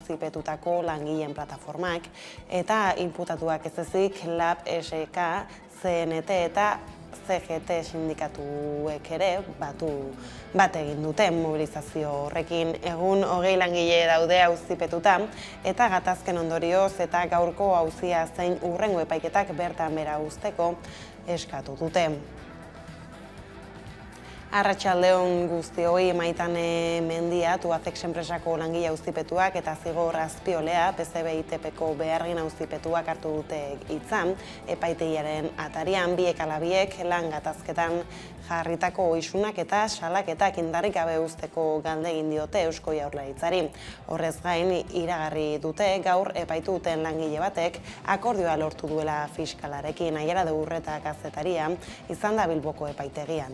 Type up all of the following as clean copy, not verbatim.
auzipetutako langileen plataformak, eta inputatuak ez ezik LAB, SK, CNT eta CGT sindikatuek ere bat egin dute mobilizazio horrekin. Egun 20 langile daude auzipetuta eta gatazken ondorioz eta gaurko auzia zein hurrengo epaiketak bertan behera uzteko eskatu dute. Arratsaldeon guztioi, Maitane Mendia, Tubacex enpresako langile auzipetuak eta Zigor Azpiolea, PCB-ITPko behargin auzipetuak hartu dute hitza, epaitegiaren atarian biek ala biek lan gatazketan jarritako isunak eta salaketak indarrik gabe uzteko galde egin diote Eusko Jaurlaritzari. Horrez gain, iragarri dute gaur epaitu duten langile batek akordioa lortu duela fiskalarekin. Aiara de Urreta kazetaria izan da Bilboko epaitegian.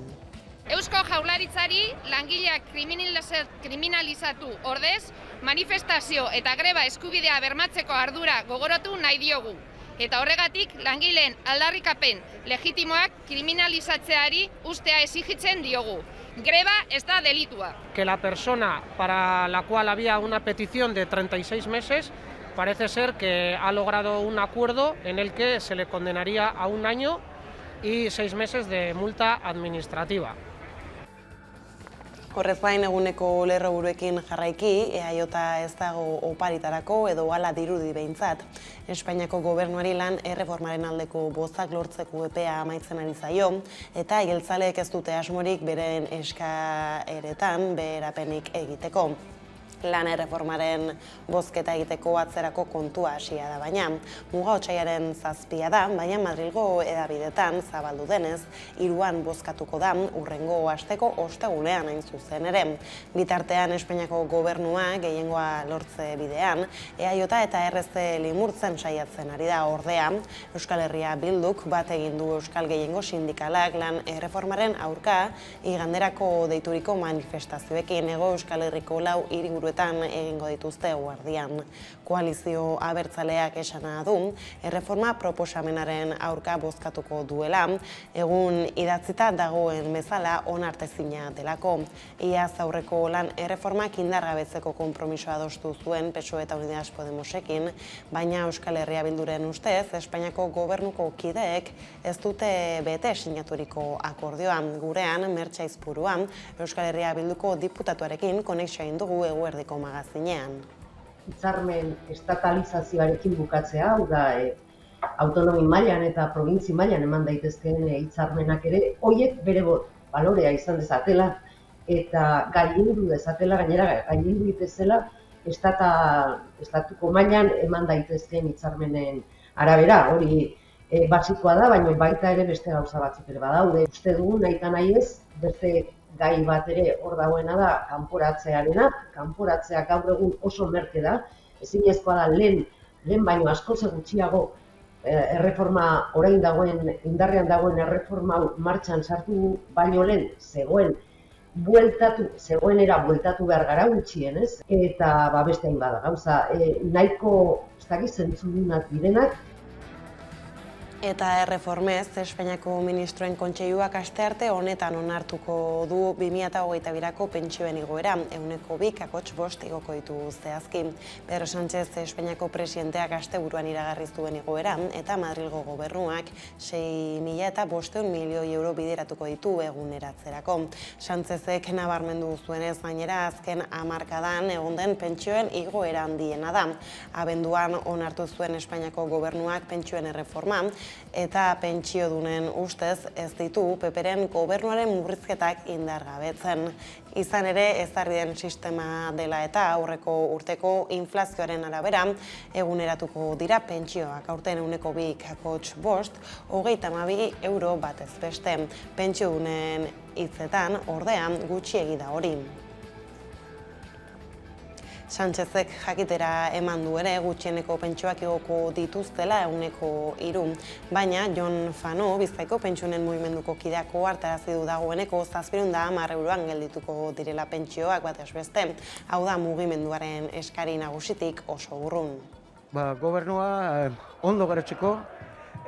Eusko Jaurlaritzari langileak kriminalizatu ordez, manifestazio eta greba eskubidea bermatzeko ardura gogoratu nahi diogu. Eta horregatik langileen aldarrikapen legitimoak kriminalizatzeari ustea exigitzen diogu. Greba ez da delitua. Que la persona para la cual había una petición de 36 meses parece ser que ha logrado un acuerdo en el que se le condenaría a 1 año y 6 meses de multa administrativa. Horrez gain eguneko lerroburuekin jarraiki, EAJ ez dago oparitarako edo hala dirudi behintzat. Espainiako gobernuari lan erreformaren aldeko bozak lortzeko epea amaitzen ari zaio, eta jeltzaleek ez dute asmorik beren eskaeretan beherapenik egiteko. Lan erreformaren bozketa egiteko atzerako kontua hasia da baina. Muga otsailaren 7 da, baina Madrilgo hedabideetan zabaldu denez, 3an bozkatuko da hurrengo asteko ostegunean hain zuzen ere. Bitartean Espainiako gobernua gehiengoa lortze bidean, EAJ eta RC limurtzen saiatzen ari da ordea. Euskal Herria Bilduk bat egin du Euskal Gehiengo sindikalak lan erreformaren aurka iganderako deituriko manifestazioekin. Hego Euskal Herriko 4 hiriburuetan egingo dituzte eguerdian. Koalizio abertzaleak esana du, erreforma proposamenaren aurka bozkatuko duela, egun idatzita dagoen bezala onartezina delako. Iaz aurreko lan erreformak indargabetzeko konpromisoa adostu zuen PSOE eta Unidas Podemosekin, baina Euskal Herria Bilduren ustez, Espainiako gobernuko kideek ez dute bete sinaturiko akordioan. Gurean, Mertxe Aizpurua, Euskal Herria Bilduko diputatuarekin konexioa egin dugu eguerdiko magazinean. Hitzarmen estatalizazioarekin bukatzea, hau da, autonomi mailan eta probintzi mailan eman daitezkeen hitzarmenak ere, horiek bere balorea izan dezatela eta gailendu dezatela, gainera gailendu ditezela estatuko mailan eman daitezkeen hitzarmenen arabera, hori basikoa da, baina baita ere beste gauza batzuk ere badaude. Uste dugu nahita nahi ez, beste gai bat ere hor dagoena da kanporatzearena. Kanporatzea gaur egun oso merke da, ezinezkoa da lehen baino askoz gutxiago erreforma orain dagoen, indarrean dagoen erreforma martxan sartu baino lehen zegoenera bueltatu behar gara gutxienez, eta beste hainbat gauza nahiko ez dakit zentzudunak direnak. Eta erreformez, Espainiako ministroen kontseiluak astearte honetan onartuko du 2022ko pentsioen igoera, 2,5% igoko ditu zehazki. Pedro Sánchez Espainiako presidenteak asteburuan iragarri zuen igoera eta Madrilgo gobernuak 6.500 milioi euro bideratuko ditu eguneratzerako. Sánchezek nabarmendu zuenez gainera azken hamarkadan egon den pentsioen igoera handiena da. Abenduan onartu zuen Espainiako gobernuak pentsioen erreforma, eta pentsiodunen ustez ez ditu PPren gobernuaren murrizketak indargabetzen. Izan ere, ezarri den sistema dela eta aurreko urteko inflazioaren arabera eguneratuko dira pentsioak. Aurten 2,5%, 32 euro batez beste. Pentsiodunen hitzetan ordean gutxiegi da hori. Sánchezek jakitera eman du ere gutxieneko pentsioak igoko dituztela 3%, baina Jon Fano, Bizkaiko pentsioen mugimenduko kideak ohartarazi du dagoeneko 710 euroan geldituko direla pentsioak batez beste. Hau da mugimenduaren eskari nagusitik oso urrun. Gobernua ondo garatzeko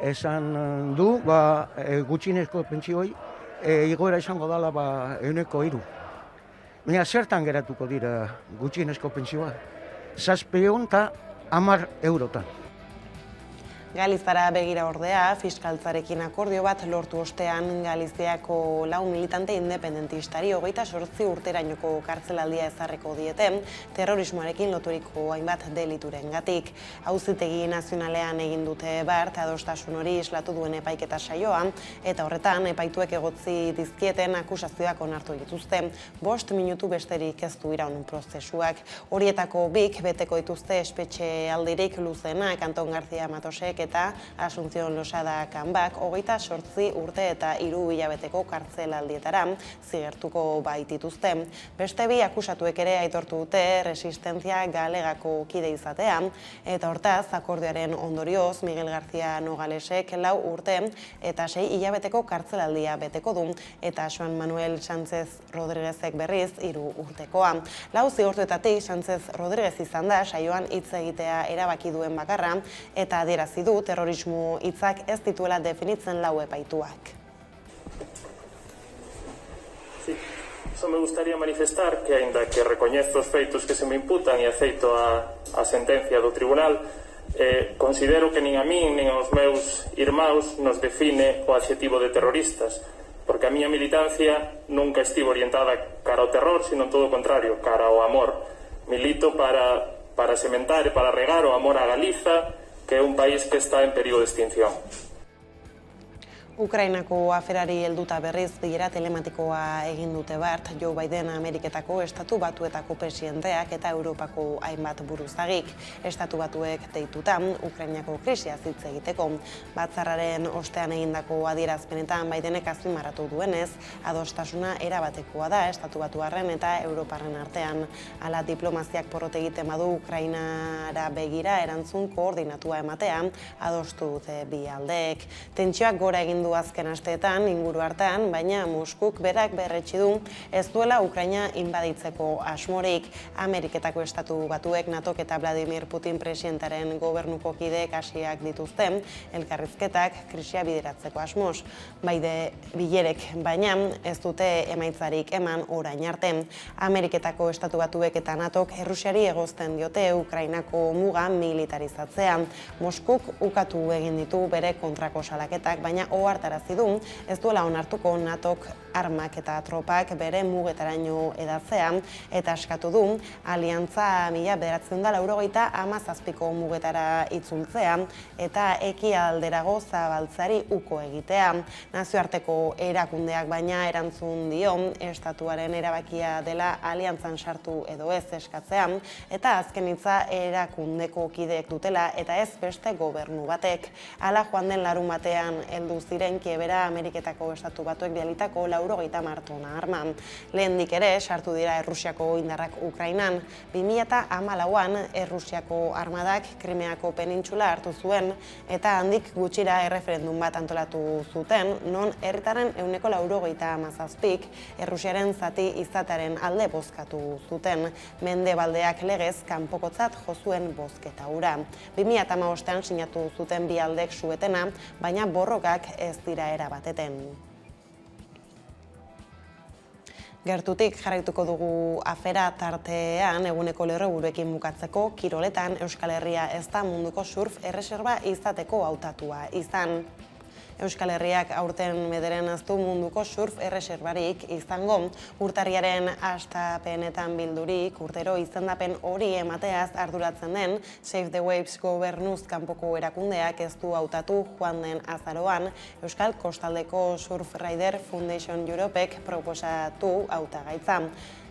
esan du gutxienezko pentsioi igoera izango dela 3%. Baina zertan geratuko dira gutxienezko pentsioa? 710 eurotan. Galizara begira ordea, fiskaltzarekin akordio bat lortu ostean Galiziako 4 militante independentistari 28 urterainoko kartzelaldia ezarriko diete terrorismoarekin loturiko hainbat deliturengatik. Auzitegi nazionalean egin dute bart adostasun hori islatu duen epaiketa saioa eta horretan epaituek egotzi dizkieten akusazioak onartu dituzte. 5 minutu besterik ez du iraun prozesuak. Horietako 2 beteko dituzte espetxe aldirik luzenak Anton García Matosek eta Asunción Losada Kanbak 28 urte eta 3 hilabeteko kartzelaldietara zigertuko baitituzte. Beste 2 akusatuek ere aitortu dute Resistentzia Galegako kide izatea eta hortaz akordioaren ondorioz Miguel García Nogalesek 4 urte eta 6 hilabeteko kartzelaldia beteko du eta Joan Manuel Sánchez Rodríguezek berriz 3 urtekoa. 4 zigortuetatik Sánchez Rodríguez izan da saioan hitz egitea erabaki duen bakarra eta adierazi du terrorismo hitzak ez dituela definitzen 4 epaituak. Sí, só me gustaría manifestar que, aínda que recoñezo os feitos que se me imputan e aceito a sentencia do tribunal, considero que nin a min nin aos meus irmáns nos define o adxetivo de terroristas, porque a miña militancia nunca estivo orientada cara ao terror, sino todo o contrario, cara ao amor. Milito para sementar e para regar o amor a Galiza, que é un país que está en peligro de extinción. Ukrainako aferari helduta berriz bilera telematikoa egin dute bart Joe Biden Ameriketako Estatu Batuetako presidenteak eta Europako hainbat buruzagik. Estatu Batuek deituta Ukrainako krisiaz hitz egiteko. Batzarraren ostean egindako adierazpenetan Bidenek azpimarratu duenez, adostasuna erabatekoa da Estatu Batuarren eta Europarren artean. Hala diplomaziak porrot egiten badu Ukrainara begira erantzun koordinatua ematea adostu dute bi aldeek. Tentsioak gora egin azken asteetan inguru hartan, baina Moskuk berak berretsi du ez duela Ukraina inbaditzeko asmorik. Ameriketako Estatu Batuek NATOk eta Vladimir Putin presidentaren gobernuko kideek hasiak dituzten elkarrizketak krisia bideratzeko asmoz. Bilerek, baina ez dute emaitzarik eman orain arte. Ameriketako Estatu Batuek eta NATOk Errusiari egozten diote Ukrainako muga militarizatzea. Moskuk ukatu egin ditu bere kontrako salaketak, baina ohartarazi du ez duela onartuko NATOk armak eta tropak bere mugetaraino edatzea eta eskatu du aliantza 1997ko mugetara itzultzea eta ekialderago zabaltzari uko egitea. Nazioarteko erakundeak baina erantzun dio estatuaren erabakia dela aliantzan sartu edo ez eskatzea eta azken hitza erakundeko kideek dutela eta ez beste gobernu batek. Hala joan den larunbatean heldu ziren Kiebera Ameriketako Estatu Batuek bidalitako 90 tona arma. Lehendik ere sartu dira Errusiako indarrak Ukrainan. 2014an Errusiako armadak Krimeako penintxula hartu zuen eta handik gutxira erreferendum bat antolatu zuten, non herritarren 97%, Errusiaren zati izatearen alde bozkatu zuten. Mendebaldeak legez kanpokotzat jo zuen bozketa hura. 2015an sinatu zuten bi aldek suetena, baina borrokak ez dira erabateten. Gertutik jarraituko dugu afera tartean eguneko lerroburuekin bukatzeko kiroletan Euskal Herria ez da munduko surf erreserba izateko hautatua izan. Euskal Herriak aurten bederen ez du munduko surf erreserbarik izango. Urtarriaren hastapenetan bildurik urtero izendapen hori emateaz arduratzen den Save the Waves gobernuz kanpoko erakundeak ez du hautatu joan den azaroan Euskal Kostaldeko Surf Rider Foundation Europek proposatu hautagaitza.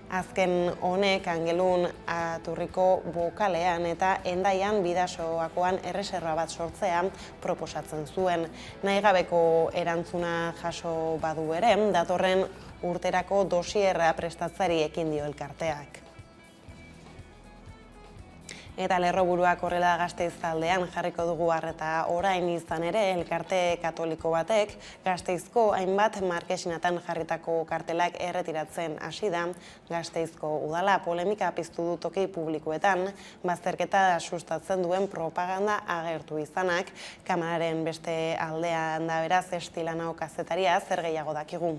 Azken honek Angelun Aturriko bokalean eta Hendaian Bidasoakoan erreserba bat sortzea proposatzen zuen. Nahigabeko erantzuna jaso badu ere, datorren urterako dosierra prestatzari ekin dio elkarteak. Eta lerroburuak horrela Gasteizaldean jarriko dugu arreta orain izan ere elkarte katoliko batek Gasteizko hainbat markesinatan jarritako kartelak erretiratzen hasi da. Gasteizko udala polemika piztu du toki publikoetan, bazterketa sustatzen duen propaganda agertu izanak, kameraren beste aldean da beraz Estilanao kazetaria zer gehiago dakigu.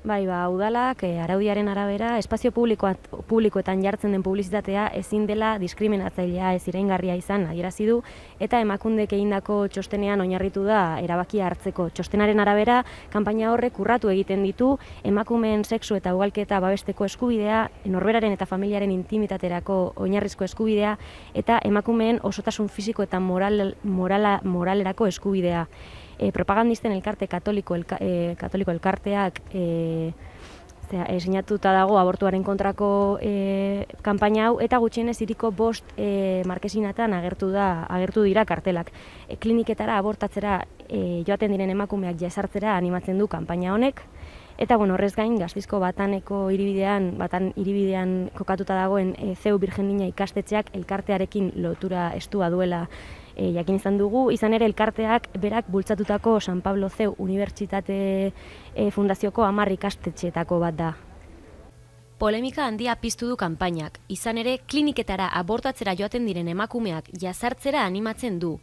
Bai, udalak araudiaren arabera espazio publikoetan jartzen den publizitatea ezin dela diskriminatzailea ez iraingarria izan adierazi du eta Emakundek egindako txostenean oinarritu da erabakia hartzeko. Txostenaren arabera, kanpaina horrek urratu egiten ditu emakumeen sexu eta ugalketa babesteko eskubidea, norberaren eta familiaren intimitaterako oinarrizko eskubidea eta emakumeen osotasun fisiko eta moralerako eskubidea. Propagandisten elkarte katoliko elkarteak sinatuta dago abortuaren kontrako kanpaina hau eta gutxienez hiriko 5 markesinatan agertu dira kartelak. Kliniketara abortatzera joaten diren emakumeak jasartzera animatzen du kanpaina honek. Eta horrez gain Gasteizko Batan hiribidean kokatuta dagoen CEU Birjendina ikastetxeak elkartearekin lotura estua duela jakin izan dugu. Izan ere elkarteak berak bultzatutako San Pablo CEU Unibertsitate Fundazioko 10 ikastetxeetako bat da. Polemika handia piztu du kanpainak. Izan ere kliniketara abortatzera joaten diren emakumeak jasartzera animatzen du.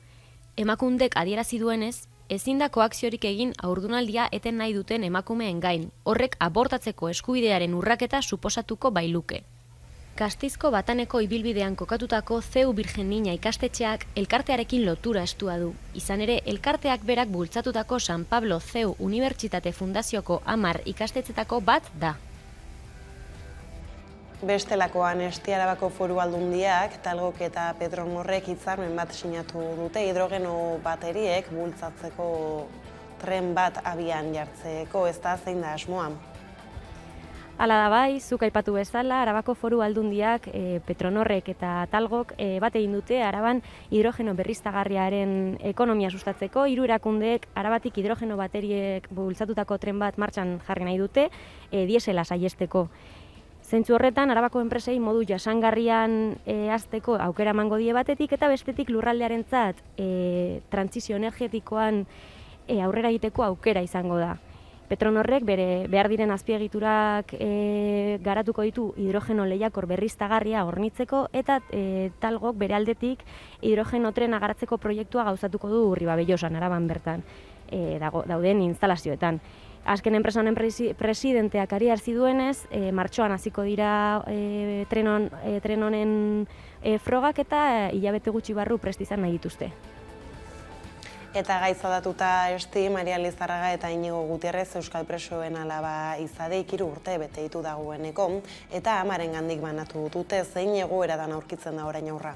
Emakundek adierazi duenez, ezin da koakziorik egin haurdunaldia eten nahi duten emakumeen gain, horrek abortatzeko eskubidearen urraketa suposatuko bailuke. Gasteizko Bataneko ibilbidean kokatutako CEU Birjendina ikastetxeak elkartearekin lotura estua du. Izan ere, elkarteak berak bultzatutako San Pablo CEU Unibertsitate Fundazioko 10 ikastetxetako bat da. Bestelakoan Arabako Foru Aldundiak, Talgok eta Petronorrek hitzarmen bat sinatu dute hidrogeno bateriek bultzatzeko tren bat abian jartzeko, ez da zein da asmoa. Hala da bai, zuk aipatu bezala, Arabako Foru Aldundiak, Petronorrek eta Talgok bat egin dute Araban hidrogeno berriztagarriaren ekonomia sustatzeko. 3 erakundeek Arabatik hidrogeno bateriek bultzatutako tren bat martxan jarri nahi dute, diesela saihesteko. Zentzu horretan, Arabako enpresei modu jasangarrian hasteko aukera emango die batetik eta bestetik lurraldearentzat trantsizio energetikoan aurrera egiteko aukera izango da. Petronorrek bere behar diren azpiegiturak garatuko ditu hidrogeno lehiakor berriztagarria hornitzeko eta Talgok bere aldetik hidrogeno trena garatzeko proiektua gauzatuko du Urribabellosan, Araban bertan dauden instalazioetan. Azken enpresa honen presidenteak ariarzi duenez, martxoan hasiko dira tren honen frogak eta hilabete gutxi barru prest izan nahi dituzte. Eta gaizadatuta esti, Maria Lizarraga eta Inigo Gutierrez Euskal Presoen alaba izadeik 3 urte bete ditu dagoeneko, eta amarengandik banatu dute zein egoeratan aurkitzen da orain aurra.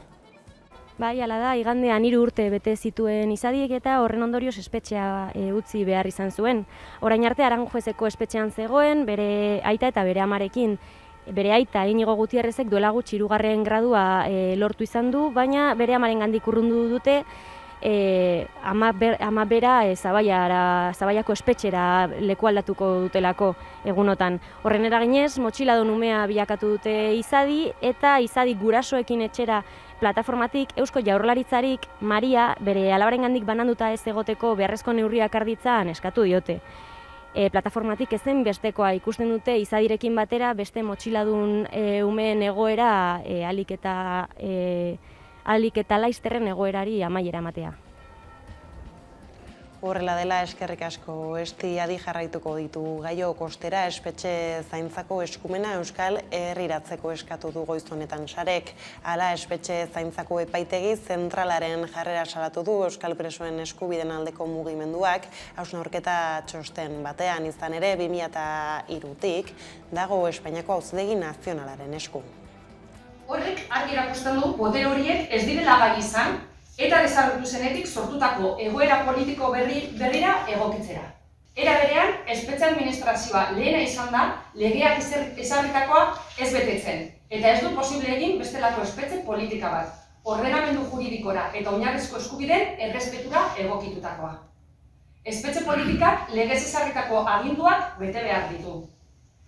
Bai, hala da, igandean 3 urte bete zituen izadiek eta horren ondorioz espetxea utzi behar izan zuen. Orain arte Aranjuezeko espetxean zegoen, bere aita eta bere amarekin. Bere aita Inigo Gutierrezek duela gutxi 3. gradua lortu izan du, baina bere amarengandik urrundu dute ama bera Zabaiako espetxera leku aldatuko dutelako egunotan. Horren eraginez, motxiladun umea bilakatu dute izadi eta izadi gurasoekin etxera plataformatik Eusko Jaurlaritzarik Maria bere alabarengandik bananduta ez egoteko beharrezko neurriak harditzan eskatu diote. Plataformatik ezen bestekoa ikusten dute izadirekin batera beste motxiladun umeen egoera ahalik eta laizterren egoerari amaiera ematea. Horrela dela eskerrik asko, esti adi jarraituko ditu Gaio Kostera espetxe zaintzako eskumena Euskal Herriratzeko eskatu du goiz honetan sarek. Hala espetxe zaintzako epaitegi zentralaren jarrera salatu du Euskal Presoen eskubiden aldeko mugimenduak hausnarketa txosten batean, izan ere 2003tik dago Espainiako Auzitegi Nazionalaren esku. Horrek argi erakusten du botere horiek ez direla gai izan eta desagertu zenetik sortutako egoera politiko berrira egokitzera. Era berean, espetxe administrazioa lehena izan da legeak ezarritakoa ez betetzen eta ez du posible egin bestelako espetxe politika bat, ordenamendu juridikora eta oinarrizko eskubideen errespetura egokitutakoa. Espetxe politikak legez ezarritako aginduak bete behar ditu.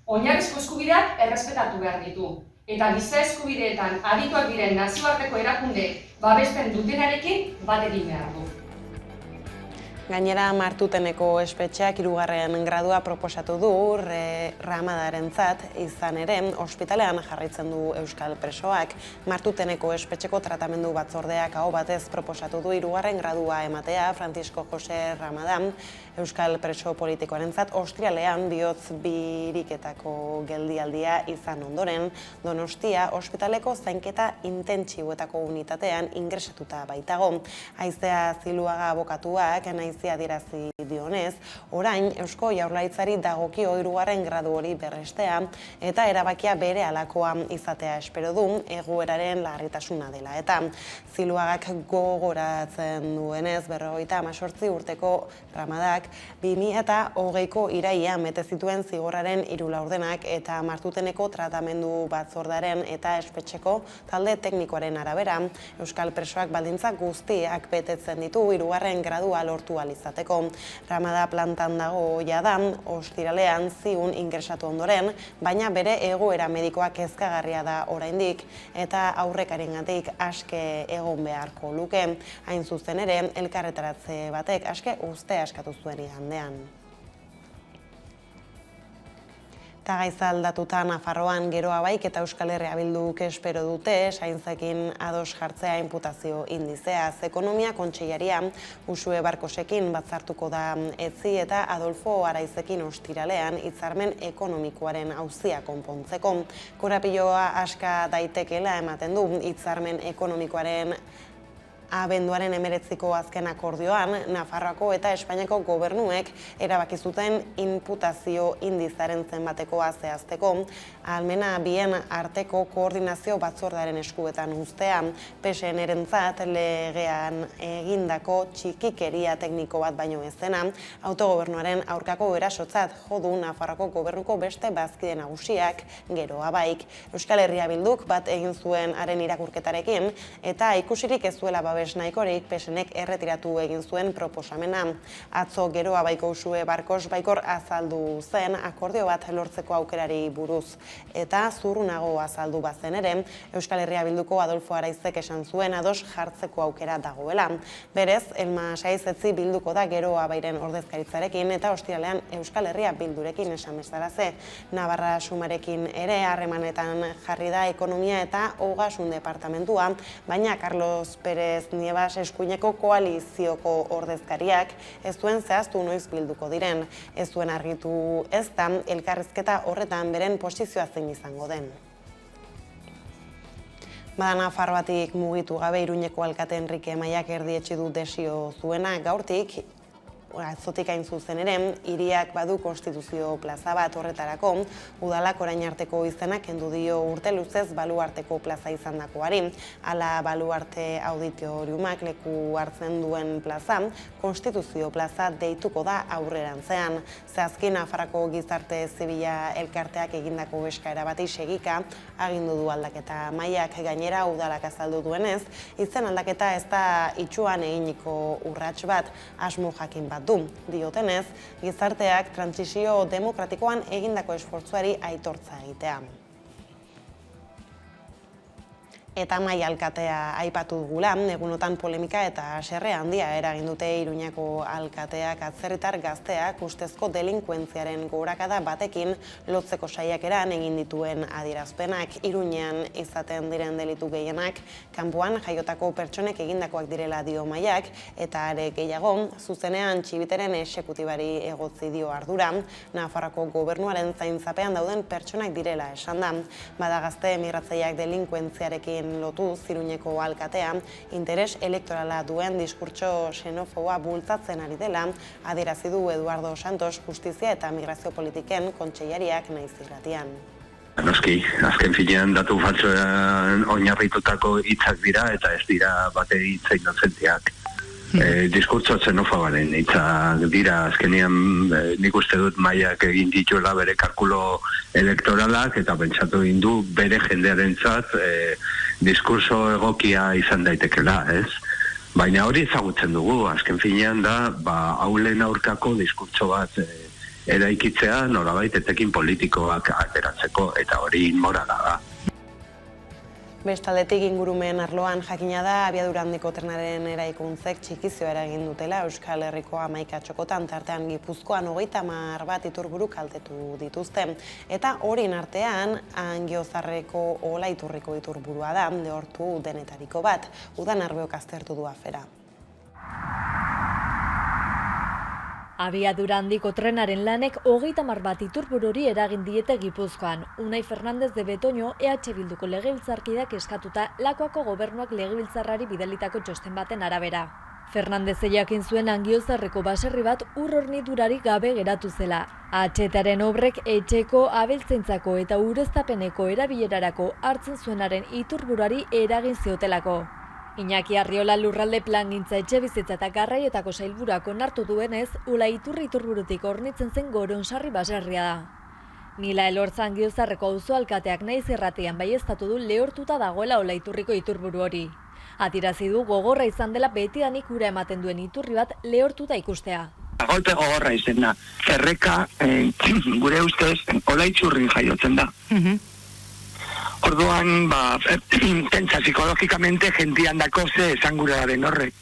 Oinarrizko eskubideak errespetatu behar ditu. Eta giza eskubideetan adituak diren nazioarteko erakundeek babesten dutenarekin bat egin behar du. Gainera, Martuteneko espetxeak 3. gradua proposatu du Ramadarentzat, izan ere, ospitalean jarraitzen du euskal presoak. Martuteneko espetxeko tratamendu batzordeak aho batez proposatu du 3. gradua ematea Francisco José Ramadan, euskal preso politikoarentzat ostiralean bihotz biriketako geldialdia izan ondoren, Donostia ospitaleko zainketa intentsiboetako unitatean ingresatuta baitago. Aizea Ziluaga abokatuak naizia adierazi dionez, orain Eusko Jaurlaritzari dagokio 3. gradu hori berrestea eta erabakia bere halakoa izatea espero du egoeraren larritasuna dela. Eta Ziluagak gogoratzen duenez 58 urteko Ramadak 2020ko irailean bete zituen zigorraren 3 laurdenak eta Martuteneko tratamendu batzordaren eta espetxeko talde teknikoaren arabera, euskal presoak baldintza guztiak betetzen ditu 3. gradua lortu ahal izateko. Ramada plantan dago jada, ostiralean ziun ingresatu ondoren, baina bere egoera medikoa kezkagarria da oraindik eta aurrekarengatik aske egon beharko luke. Hain zuzen ere, elkarretaratze batek aske uztea eskatu zuen igandean. Eta gaitza aldatuta Nafarroan Geroa Baik eta Euskal Herria Bilduk espero dute Saintzekin ados jartzea inputazio indizeaz. Ekonomia kontseilaria Uxue Barkosekin batzartuko da etzi eta Adolfo Araizekin ostiralean hitzarmen ekonomikoaren auzia konpontzeko. Korapiloa aska daitekela ematen du hitzarmen ekonomikoaren abenduaren 19ko azken akordioan, Nafarroako eta Espainiako gobernuek erabaki zuten inputazio indizaren zenbatekoa zehazteko, almena bien arteko koordinazio batzordearen eskuetan uztea. PSN-erentzat legean egindako txikikeria tekniko bat baino ez dena, autogobernuaren aurkako erasotzat jo du Nafarroako gobernuko beste bazkide nagusiak Geroa Baik. Euskal Herria Bilduk bat egin zuen haren irakurketarekin eta ikusirik ez zuela babes nahikorik PSNek erretiratu egin zuen proposamena. Atzo Geroa Baiko Uxue Barkos Baikor azaldu zen akordio bat lortzeko aukerari buruz. Eta zurrunago azaldu bazen ere, Euskal Herria Bilduko Adolfo Araizek esan zuen ados jartzeko aukera dagoela. Berez, Elma Saizetzi bilduko da Geroa Bairen ordezkaritzarekin eta ostiralean Euskal Herria Bildurekin esan bezalaze. Navarra Sumarekin ere harremanetan jarri da ekonomia eta ogasun departamentua, baina Carlos Pérez Niebas eskuineko koalizioko ordezkariak ez duen zehaztu noiz bilduko diren. Ez duen argitu ez da elkarrizketa horretan beren posizioa zein izango den. Nafarroatik mugitu gabe Iruñeko alkate Enrique Maiak erdietsi du desio zuena gaurtik, atzotik hain zuzen ere, hiriak badu konstituzio plaza bat horretarako, udalak orain arteko izenak kendu dio urte luzez baluarteko plaza izandakoari. Hala baluarte auditoriumak leku hartzen duen plaza, konstituzio plaza deituko da aurrerantzean. Zehazki Nafarroako gizarte zibila elkarteak egindako eskaera bati segika agindu du aldaketa. Maiak gainera udalak azaldu duenez, izen aldaketa ez da itxuan eginiko urrats bat, asmo jakin bat du. Diotenez, gizarteak trantsizio demokratikoan egindako esfortzuari aitortza egitea. Eta Mai alkatea aipatu dugula, egunotan polemika eta haserre handia eragin dute Iruñako alkateak atzerritar gazteak ustezko delinkuentziaren gorakada batekin lotzeko saiakeran egin dituen adierazpenak. Iruñean izaten diren delitu gehienak kanpoan jaiotako pertsonek egindakoak direla dio Maiak, eta are gehiago zuzenean txibiteren exekutibari egotzi dio ardura, Nafarroako gobernuaren zaintzapean dauden pertsonak direla esan da. Bada gazte migratzaileak delinkuentziarekin lotu Iruñeko alkatea, interes elektorala duen diskurtso xenofoboa bultzatzen ari dela, adierazi du Eduardo Santos Justizia eta Migrazio Politiken kontseilariak naiz irratian. Noski, azken finean datu faltsuan oinarritutako hitzak dira eta ez dira bate hitza inozentiak. Diskurtso xenofobaren hitzak dira, azkenean nik uste dut Maiak egin dituela bere kalkulo elektoralak eta pentsatu egin du bere jendearentzat diskurso egokia izan daitekela, ez? Baina hori ezagutzen dugu, azken finean da, aulen aurkako diskurtso bat eraikitzea nolabait etekin politikoak ateratzeko, eta hori inmorala da. Bestaldetik ingurumen arloan jakina da abiadura handiko trenaren eraikuntzek txikizioa eragin dutela Euskal Herriko 11 txokotan, tartean Gipuzkoan 30 bat iturburu kaltetu dituzte. Eta horien artean Angiozarreko Olaiturriko iturburua da, lehortu denetariko bat. Udan Arbeok aztertu du afera. Abiadura handiko trenaren lanek 30 bat iturbururi eragin diete Gipuzkoan. Unai Fernandez de Betoño, EH Bilduko legebiltzarkideak eskatuta Lakuako gobernuak legebiltzarrari bidalitako txosten baten arabera. Fernandez jakin zuen Angiozarreko baserri bat ur hornidurarik gabe geratu zela. AHTaren obrek etxeko, abeltzaintzako eta ureztapeneko erabilerarako hartzen zuenaren iturburari eragin ziotelako. Iñaki Arriola lurralde plangintza etxebizitza eta garraietako sailburuak onartu duenez, Olaiturri iturburutik hornitzen zen Goronsarri baserria da. Nila Elortza Angiozarreko auzo alkateak naiz irratian baieztatu du lehortuta dagoela Olaiturriko iturburu hori. Atirazi du gogorra izan dela betidanik ura ematen duen iturri bat lehortuta ikustea. Golpe gogorra izen da. Erreka, gure ustez, Olaiturrin jaiotzen da. Orduan, pentsa psikologikamente gentian dako ze esan gure den horrek.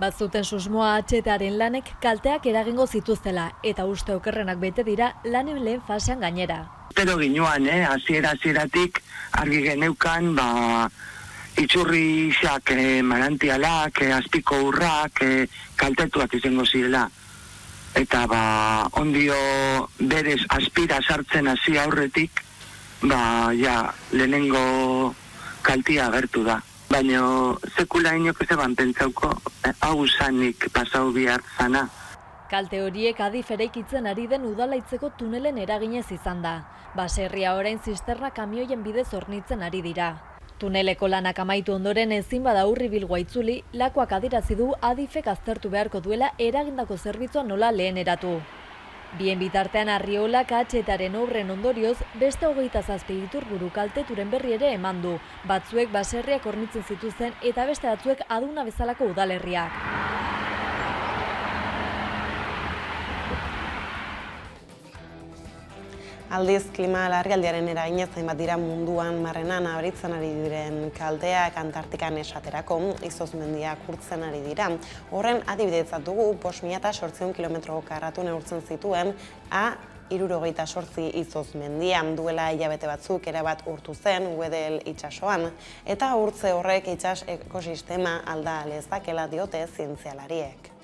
Bazuten susmoa AHTaren lanek kalteak eragingo zituztela eta uste okerrenak bete dira lanen lehen fasean gainera. Pero ginuan, hasieratik argi geneukan, itxurrixak, manantialak, azpiko urrak, kaltetuak izango zirela. Eta ondio berez aspira sartzen hasi aurretik, lehenengo kaltia agertu da. Baina sekula inok ezeban pentsauko, hau zanik pasau bihar zana. Kalte horiek Adif eraikitzen ari den udalaitzeko tunelen eraginez izan da. Baserria orain zisterna kamioien bidez hornitzen ari dira. Tuneleko lanak amaitu ondoren ezin bada Urribilgoa itzuli, Lakuak adirazi du Adifek aztertu beharko duela eragindako zerbitzua nola leheneratu. Bien bitartean Arriolak AHTaren obren ondorioz beste 27 iturburu kalteturen berri ere eman du. Batzuek baserriak hornitzen zituzten eta beste batzuek aduna bezalako udalerriak. Aldiz, klima larrialdiaren eraginez hainbat dira munduan marrenan aberitzen ari diren kalteak Antartikan esaterako izozmendiak urtzen ari dira. Horren adibidetzat dugu 5.800 kilometro karratu neurtzen zituen A68 izozmendia. Duela hilabete batzuk erabat urtu zen Wedel itsasoan eta urtze horrek itsas ekosistema alda lezakela diote zientzialariek.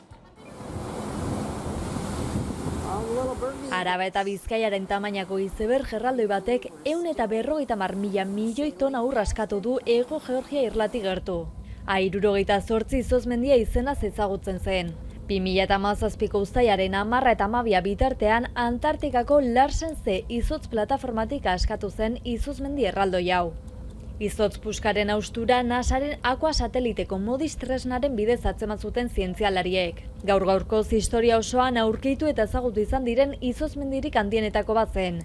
Araba eta Bizkaiaren tamainako izeberg erraldoi batek 150.000 milioi tona ur askatu du Hego Georgia irlati gertu. A68 izozmendia izenaz ezagutzen zen. 2017ko uztailaren 10 eta 12 bitartean Antartikako Larsen C izotz plataformatik askatu zen izozmendi erraldoi hau. Izotz puskaren haustura NASAren Aqua sateliteko Modis tresnaren bidez atzeman zuten zientzialariek. Gaur-gaurkoz historia osoan aurkitu eta ezagutu izan diren izozmendirik handienetako bat zen.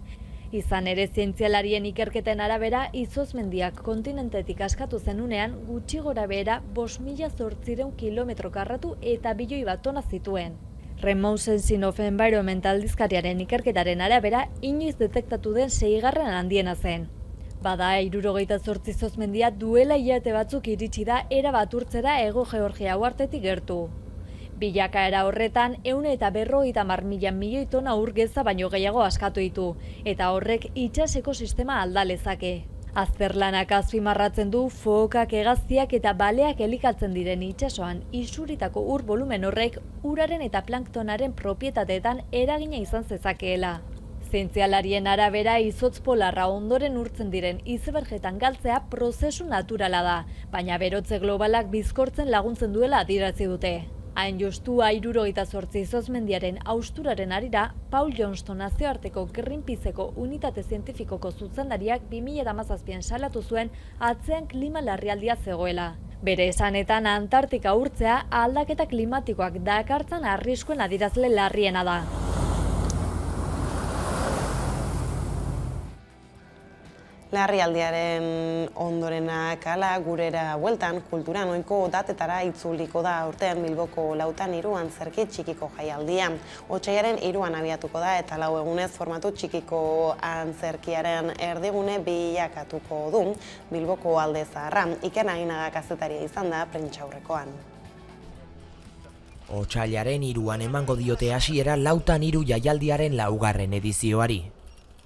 Izan ere zientzialarien ikerketen arabera izozmendiak kontinentetik askatu zenunean gutxi gora behera 5.800 kilometro karratu eta 1 milioi tona zituen. Remote Sensing of Environment aldizkariaren ikerketaren arabera inoiz detektatu den 6. handiena zen. Bada 68 izozmendia duela hilabete batzuk iritsi da erabat urtzera Hego Georgia uhartetik gertu. Bilakaera horretan 150.000 milioi tona ur geza baino gehiago askatu ditu, eta horrek itsas ekosistema alda lezake. Azterlanak azpimarratzen du fokak, hegaztiak eta baleak elikatzen diren itsasoan isuritako ur volumen horrek uraren eta planktonaren propietateetan eragina izan zezakeela. Zientzialarien arabera izotz polarra ondoren urtzen diren izebergetan galtzea prozesu naturala da, baina berotze globalak bizkortzen laguntzen duela adierazi dute. Hain justu A68 izozmendiaren hausturaren harira, Paul Johnston nazioarteko Greenpeaceko unitate zientifikoko zuzendariak 2017an salatu zuen atzean klima larrialdia zegoela. Bere esanetan Antartika urtzea aldaketa klimatikoak dakartzan arriskuen adierazle larriena da. Larrialdiaren ondorenak hala gurera bueltan kulturan ohiko datetara itzuliko da aurten Bilboko lautan hiru antzerki txikiko jaialdia. Otsailaren 3an abiatuko da eta 4 egunez formatu txikiko antzerkiaren erdigune bilakatuko du Bilboko Alde Zaharra. Iker Aginaga kazetaria izan da prentsaurrekoan. Otsailaren 3an emango diote hasiera lautan hiru jaialdiaren 4. edizioari.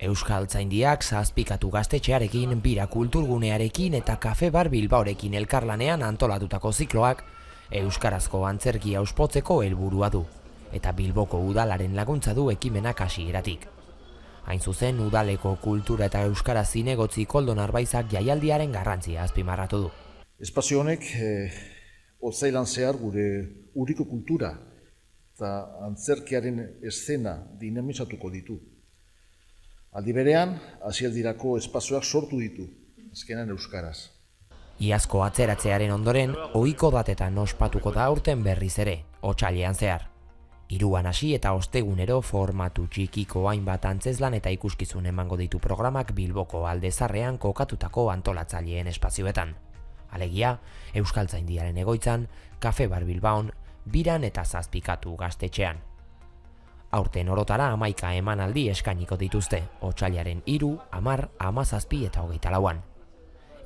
Euskaltzaindiak Zazpikatu gaztetxearekin, Bira kulturgunearekin eta Kafe Bar Bilbaorekin elkarlanean antolatutako zikloak euskarazko antzerkia ospotzeko helburua du, eta Bilboko udalaren laguntza du ekimenak hasieratik. Hain zuzen, udaleko kultura eta euskara zinegotzi Koldo Narbaizak jaialdiaren garrantzia azpimarratu du. Espazio honek otsailean zehar gure urriko kultura eta antzerkiaren eszena dinamizatuko ditu. Aldi berean, hasialdirako espazioak sortu ditu, azkenan euskaraz. Iazko atzeratzearen ondoren, ohiko datetan ospatuko da aurten berriz ere, otsailean zehar. 3an hasi eta ostegunero formatu txikiko hainbat antzezlan eta ikuskizun emango ditu programak Bilboko Alde Zaharrean kokatutako antolatzaileen espazioetan. Alegia, Euskaltzaindiaren egoitzan, Kafe Bar Bilbaon, Biran eta Zazpikatu gaztetxean. Aurten orotara 11 emanaldi eskainiko dituzte, otsailaren 3, 10, 17 eta 24an.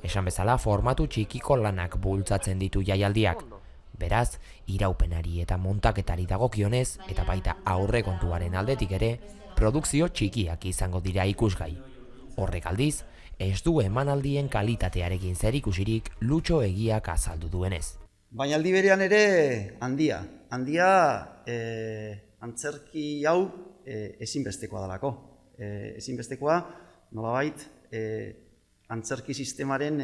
Esan bezala, formatu txikiko lanak bultzatzen ditu jaialdiak. Beraz, iraupenari eta montaketari dagokionez, eta baita aurrekontuaren aldetik ere, produkzio txikiak izango dira ikusgai. Horrek aldiz, ez du emanaldien kalitatearekin zerikusirik Lutxo Egiak azaldu duenez. Baina aldi berean ere handia. Antzerki hau ezinbestekoa dalako. Ezinbestekoa, nolabait, antzerki sistemaren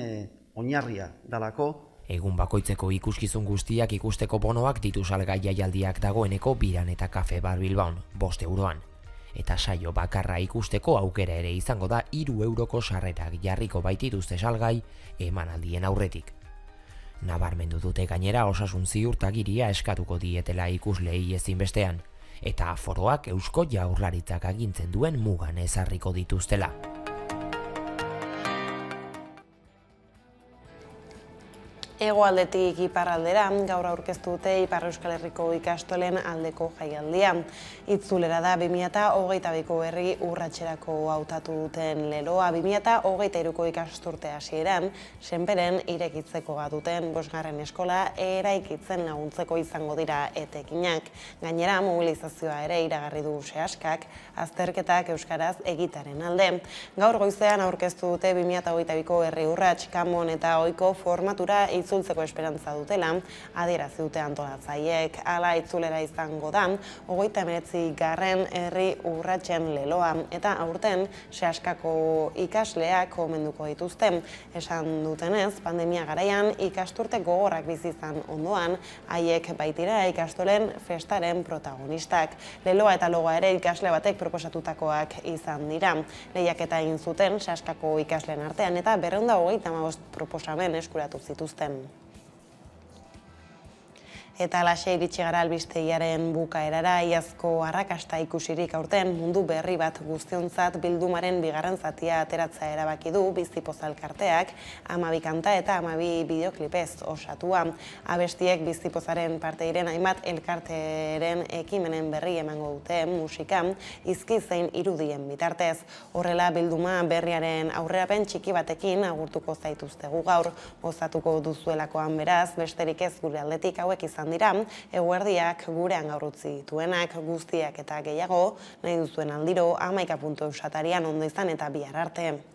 oinarria dalako. Egun bakoitzeko ikuskizun guztiak ikusteko bonoak ditu salgai jaialdiak dagoeneko Biran eta Kafe Bar Bilbaon, 5 euroan. Eta saio bakarra ikusteko aukera ere izango da 3 euroko sarrerak jarriko baitituzte salgai emanaldien aurretik. Nabarmendu dute gainera osasun ziurtagiria eskatuko dietela ikuslei ezinbestean, eta aforoak Eusko Jaurlaritzak agintzen duen mugan ezarriko dituztela. Hegoaldetik iparraldera, gaur aurkeztu dute Ipar Euskal Herriko ikastolen aldeko jaialdia. Itzulera da 2022ko herri urratserako hautatu duten leloa 2023ko ikasturte hasieran, Senperen irekitzeko duten 5. eskola eraikitzen laguntzeko izango dira etekinak. Gainera, mobilizazioa ere iragarri du Seaskak, azterketak euskaraz egitaren alde. Gaur goizean aurkeztu dute 2022ko herri urrats, Kamon eta ohiko formatura itzultzeko esperantza dutela, adierazi dute antolatzaileek. Hala itzulera izango da 39. herri urratsen leloa eta aurten Seaskako ikasleak omenduko dituzte. Esan dutenez, pandemia garaian ikasturte gogorrak bizi izan ondoan, haiek baitira ikastolen festaren protagonistak. Leloa eta logoa ere ikasle batek proposatutakoak izan dira. Lehiaketa egin zuten Seaskako ikasleen artean eta 235 proposamen eskuratu zituzten. Eta alaxe iritsi gara albistegiaren bukaerara, iazko arrakasta ikusirik aurten mundu berri bat guztiontzat bildumaren 2. zatia ateratzea erabaki du Bizipoz elkarteak, 12 kanta eta 12 bideoklipez osatua. Abestiek Bizipozaren parteiren hainbat elkarteren ekimenen berri emango dute musika, hizki zein irudien bitartez. Horrela bilduma berriaren aurrerapen txiki batekin agurtuko zaituztegu gaur, gozatuko duzuelakoan beraz, besterik ez gure aldetik hauek izan dira, eguerdiak gurean gaur utzi dituenak, guztiak eta gehiago, nahi duzuen aldiro, 11.eusatarian ondo izan eta bihar arte.